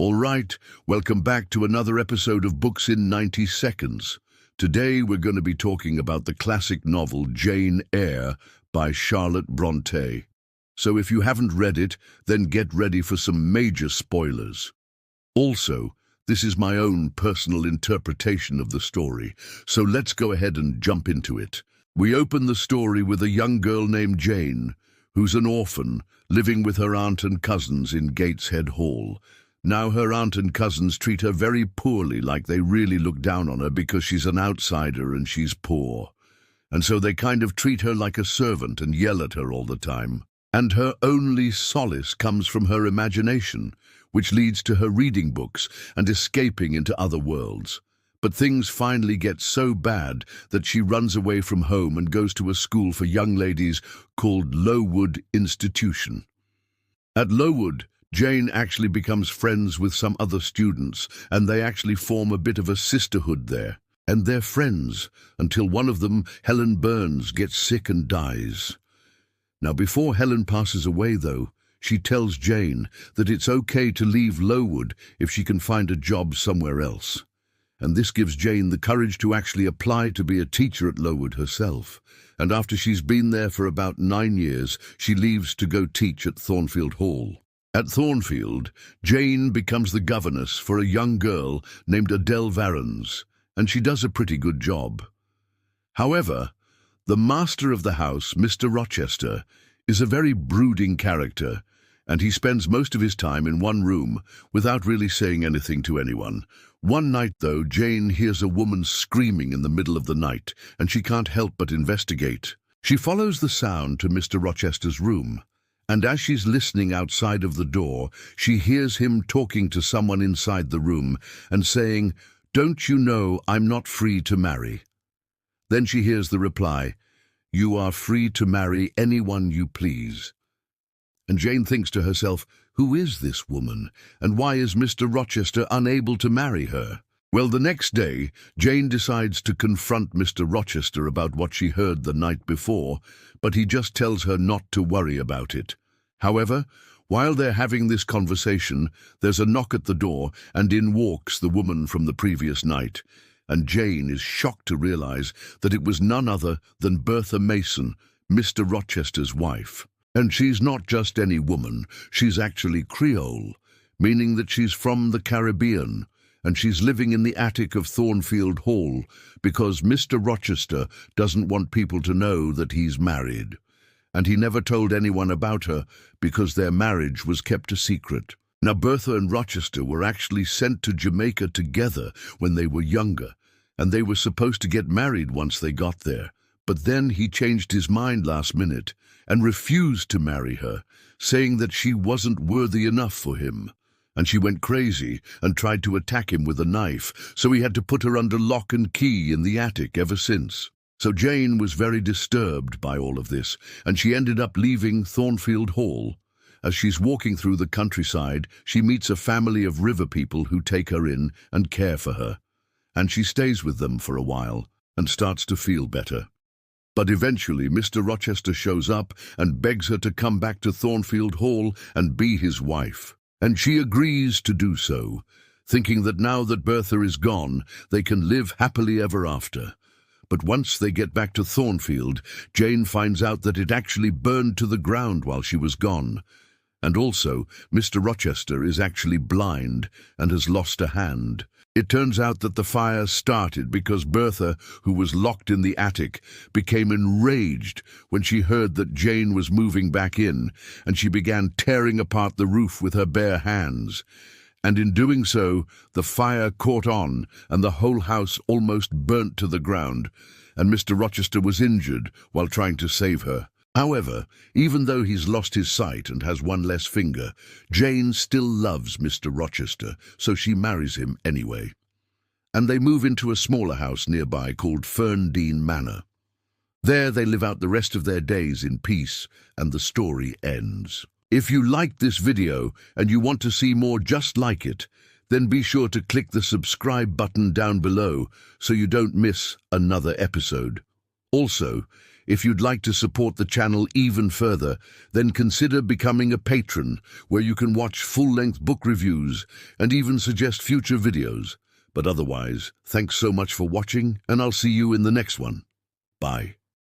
All right, welcome back to another episode of Books in 90 Seconds. Today we're going to be talking about the classic novel Jane Eyre by Charlotte Brontë. So if you haven't read it, then get ready for some major spoilers. Also, this is my own personal interpretation of the story, so let's go ahead and jump into it. We open the story with a young girl named Jane, who's an orphan, living with her aunt and cousins in Gateshead Hall. Now her aunt and cousins treat her very poorly, like they really look down on her because she's an outsider and she's poor. And so they kind of treat her like a servant and yell at her all the time. And her only solace comes from her imagination, which leads to her reading books and escaping into other worlds. But things finally get so bad that she runs away from home and goes to a school for young ladies called Lowood Institution. At Lowood, Jane actually becomes friends with some other students, and they actually form a bit of a sisterhood there. And they're friends until one of them, Helen Burns, gets sick and dies. Now, before Helen passes away, though, she tells Jane that it's okay to leave Lowood if she can find a job somewhere else. And this gives Jane the courage to actually apply to be a teacher at Lowood herself. And after she's been there for about 9 years, she leaves to go teach at Thornfield Hall. At Thornfield, Jane becomes the governess for a young girl named Adele Varens, and she does a pretty good job. However, the master of the house, Mr. Rochester, is a very brooding character, and he spends most of his time in one room without really saying anything to anyone. One night, though, Jane hears a woman screaming in the middle of the night, and she can't help but investigate. She follows the sound to Mr. Rochester's room, and as she's listening outside of the door, she hears him talking to someone inside the room and saying, "Don't you know I'm not free to marry?" Then she hears the reply, "You are free to marry anyone you please." And Jane thinks to herself, who is this woman, and why is Mr. Rochester unable to marry her? Well, the next day, Jane decides to confront Mr. Rochester about what she heard the night before, but he just tells her not to worry about it. However, while they're having this conversation, there's a knock at the door, and in walks the woman from the previous night. And Jane is shocked to realize that it was none other than Bertha Mason, Mr. Rochester's wife. And she's not just any woman, she's actually Creole, meaning that she's from the Caribbean, and she's living in the attic of Thornfield Hall because Mr. Rochester doesn't want people to know that he's married. And he never told anyone about her because their marriage was kept a secret. Now, Bertha and Rochester were actually sent to Jamaica together when they were younger, and they were supposed to get married once they got there. But then he changed his mind last minute and refused to marry her, saying that she wasn't worthy enough for him. And she went crazy and tried to attack him with a knife, so he had to put her under lock and key in the attic ever since. So Jane was very disturbed by all of this, and she ended up leaving Thornfield Hall. As she's walking through the countryside, she meets a family of river people who take her in and care for her. And she stays with them for a while and starts to feel better. But eventually Mr. Rochester shows up and begs her to come back to Thornfield Hall and be his wife. And she agrees to do so, thinking that now that Bertha is gone, they can live happily ever after. But once they get back to Thornfield, Jane finds out that it actually burned to the ground while she was gone. And also, Mr. Rochester is actually blind and has lost a hand. It turns out that the fire started because Bertha, who was locked in the attic, became enraged when she heard that Jane was moving back in, and she began tearing apart the roof with her bare hands. And in doing so, the fire caught on, and the whole house almost burnt to the ground, and Mr. Rochester was injured while trying to save her. However, even though he's lost his sight and has one less finger, Jane still loves Mr. Rochester, so she marries him anyway. And they move into a smaller house nearby called Ferndean Manor. There they live out the rest of their days in peace, and the story ends. If you liked this video and you want to see more just like it, then be sure to click the subscribe button down below so you don't miss another episode. Also, If you'd like to support the channel even further, then consider becoming a patron, where you can watch full-length book reviews and even suggest future videos. But otherwise, thanks so much for watching, and I'll see you in the next one. Bye.